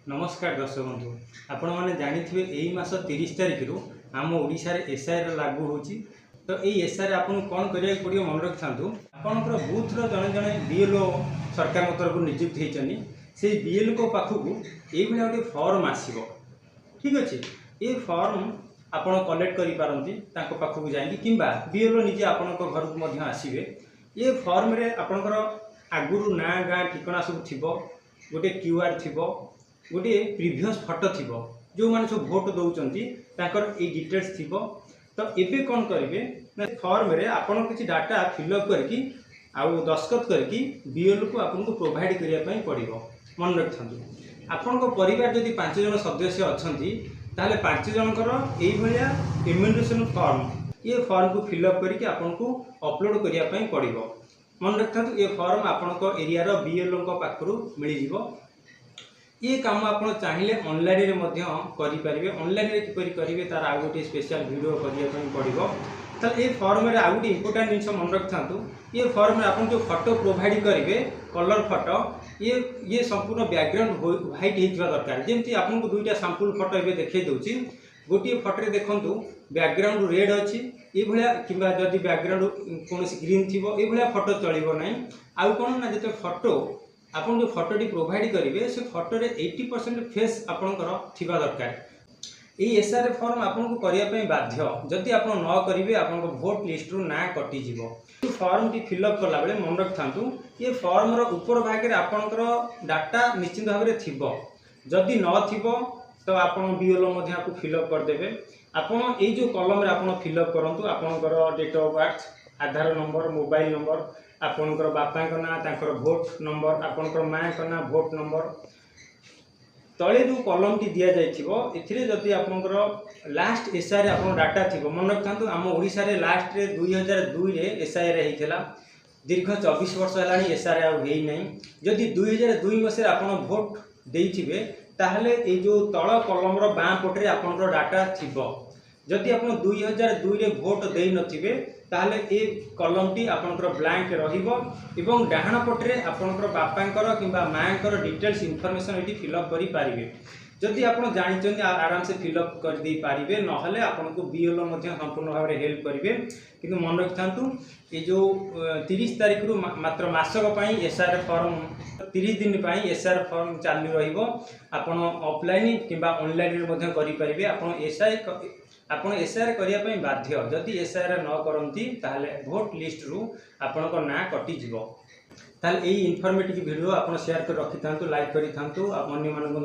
नमस्कार दर्शक बंधु आपण मैंने जानी यही मास 30 तारिख रु आम ओडिशा रे एसआईआर लागू होची। तो यही एसआईआर आपन कौन करिया पड़ियो मन रखि आपनकर बूथ रो जने जने बीएलओ सरकार तरफ नियुक्त होइचनी से बीएलओ को पाखु एई भलिया गोटे फॉर्म आसीबो। ठीक अछि, ये फॉर्म आपण कलेक्ट करि पारंती ताको पाखु जाई किंबा बीएलओ निजे आपनकर घर को मध्य आसीबे। ये फॉर्म रे आपनकर आगुरु ना गाँ ठिकाना सब थिबो, गोटे क्यूआर थिबो, गोटे प्रीवियस फोटो थी जो मैंने सब भोट दौरान ये डिटेल्स थी। तो एबे कौन करेंगे ना फॉर्म रे आपन किसी डाटा फिलअप करके आउ दस्खत करके बीएलओ को आपको प्रोवाइड करने पड़ो। मन रखु आपण परिवार जदि 5 जन सदस्य अच्छा ताले 5 जनकर यह इम्यूनिटेशन फॉर्म ये फॉर्म को फिलअप करके आपन को अपलोड करने पड़ो। मन रखु ये फॉर्म आपण एरिया बीएलओ पाखु मिल जाव। ये काम आप चाहिए ऑनलाइन करेंगे। ऑनलाइन किपर करेंगे तार आउ गोटे स्पेशल वीडियो करने पड़ो। तो ये फॉर्म रे आउ गोटे इंपोर्टेंट जिन मन रखु ये फॉर्म आप जो फोटो प्रोवाइड करेंगे कलर फोटो ये संपूर्ण बैकग्राउंड व्हाइट होता दरकार। जमी आपको दुईटा सैंपल फोटो ये देखे दूसरी गोटे फोटो देखूँ बैकग्राउंड रेड अच्छी ये भाया कि जदि बैकग्राउंड कौन ग्रीन थी ये फोटो चलो ना। आउ कौन ना जो फोटो आप जो फोटोटी प्रोवाइड करेंगे से फोटो रे 80% फेस आपंकर थिबा दरकार। ये एसआर फॉर्म आपको करने बाध्य जदि आप न करेंगे आप भोट लिस्ट रु ना कटिज। फॉर्म टी फिलअप कला बेले मन रखु ये फॉर्म रो ऊपर भाग आपंकर डाटा निश्चित भाव में थी। जदि न थी तो आप बीएलओ आपको फिलअप करदे। आपन ये जो कलम रे आप फिलअप करूँ आपंकर date of birth, Aadhaar number, mobile number, आपनकर बापा ना तांकर भोट नंबर, आपनकर माँ का ना भोट नंबर तले जो कलम टी दि जाइए जदि आपनकर लास्ट एसआईआर आप डाटा थी। मन रखु आम ओडिशा रे लास्ट रे 2002 रे एसआईआर होता दीर्घ 24 वर्ष है एसआईआर आई ना। जदि 2002 मसीह आप भोट देइथिबे ताहले ए जो तल कलम रो बाँ पटे आपनकर डाटा थी। जदि आप 2002 रे भोट दे नथिबे ताहले ए कलम टी आपनकर ब्लैंक रहिबो एवं डाहाण पटे आपनकर बापांकर किंबा माँकर डिटेल्स इनफॉरमेशन एटी फिलअप करि पारिबे। जदि आप जानिछन आराम से फिलअप कर दे पारिबे नहले आपनको बीएलओ मध्ये संपूर्ण भाव में हेल्प करिवे। किंतु मन रखिथांतु ये जो 30 तारिख रु मात्र मासक पई एसआर फॉर्म 30 दिन पई एसआर फॉर्म चालू रहिबो। आपण ऑफलाइन किंबा ऑनलाइन रे मध्ये करि पारिबे। आपण एसआर करिया पई बाध्य जदि एसआर न करंती ताहले भोट लिस्ट रु आपनको ना कटि जिवो। ताहले एई इन्फॉर्मेटिव वीडियो आपण शेयर कर रखि थांतु, लाइक करि थांतु, अन्य मानक